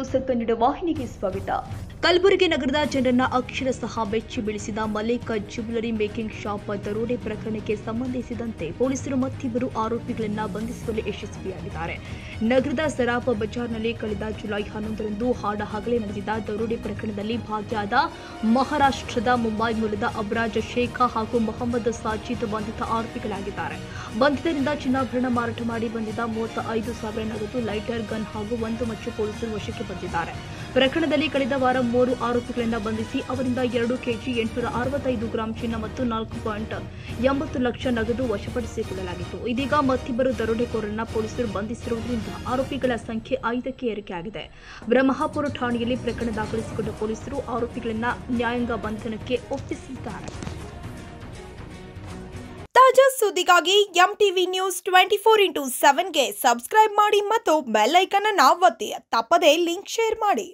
News Kannada ವಾಹಿನಿಗೆ ಸ್ವಾಗತ. ಕಲಬುರಗಿ ನಗರದ ಜನರನ್ನ ಅಕ್ಷರಶಃ ಬೆಚ್ಚಿ ಬೀಳಿಸಿದ ಮಲ್ಲಿಕ ಜ್ಯುವೆಲರಿ ಮೇಕಿಂಗ್ ಶಾಪ್ ದರೋಡೆ ಪ್ರಕರಣಕ್ಕೆ ಸಂಬಂಧಿಸಿದಂತೆ ಪೊಲೀಸರು ಮತ್ತಿಬ್ಬರು ಆರೋಪಿಗಳನ್ನು ಬಂಧಿಸುವಲ್ಲಿ ಯಶಸ್ವಿಯಾಗಿದ್ದಾರೆ. ನಗರದ ಸರಾಫ ಬಜಾರ್ನಲ್ಲಿ ಕಳೆದ ಜುಲೈ 11ರಂದು ಹಾಡಹಗಲೇ ನಡೆದಿದ್ದ ದರೋಡೆ ಪ್ರಕರಣದಲ್ಲಿ ಭಾಗಿಯಾದ ಮಹಾರಾಷ್ಟ್ರದ ಮುಂಬೈ ಮೂಲದ ಅಬ್ರಾಜ್ ಶೇಖ್ ಹಾಗೂ ಮೊಹಮ್ಮದ್ ಸಾಜಿದ್ ಬಂಧಿತ ಆರೋಪಿಗಳಾಗಿದ್ದಾರೆ. ಬಂಧಿತರಿಂದ ಚಿನ್ನಾಭರಣ ಮಾರಾಟ ಮಾಡಿ ಬಂದಿದ್ದ 35,000 ನಗದು, ಲೈಟರ್, ಗನ್ ಹಾಗೂ ಒಂದು ಮಚ್ಚು ಪೊಲೀಸರು ವಶಕ್ಕೆ ಪಡೆದಿದ್ದಾರೆ. ಪ್ರಕರಣದಲ್ಲಿ ಕಳೆದ ವಾರ 3 ಆರೋಪಿಗಳನ್ನು ಬಂಧಿಸಿ ಅವರಿಂದ 2 ಕೆಜಿ 865 ಗ್ರಾಂ ಚಿನ್ನ ಮತ್ತು 4.80 ಲಕ್ಷ ನಗದು ವಶಪಡಿಸಿಕೊಳ್ಳಲಾಗಿತ್ತು. ಇದೀಗ ಮತ್ತಿಬ್ಬರು ದರೋಡೆಕೋರರನ್ನ ಪೊಲೀಸರು ಬಂಧಿಸಿರುವುದರಿಂದ ಆರೋಪಿಗಳ ಸಂಖ್ಯೆ 5ಕ್ಕೆ ಏರಿಕೆಯಾಗಿದೆ. ಬ್ರಹ್ಮಪುರ ಠಾಣೆಯಲ್ಲಿ ಪ್ರಕರಣ ದಾಖಲಿಸಿಕೊಂಡ ಪೊಲೀಸರು ಆರೋಪಿಗಳನ್ನ ನ್ಯಾಯಾಂಗ ಬಂಧನಕ್ಕೆ ಒಪ್ಪಿಸಿದ್ದಾರೆ. ತಾಜಾ ಸುದ್ದಿಗಾಗಿ ಎಂಟಿವಿ ನ್ಯೂಸ್ 24x7ಗೆ ಸಬ್ಸ್ಕ್ರೈಬ್ ಮಾಡಿ ಮತ್ತು ಬೆಲ್ ಐಕಾನ್ ಅನ್ನು ಒತ್ತಿ. ತಪ್ಪದೇ ಲಿಂಕ್ ಶೇರ್ ಮಾಡಿ.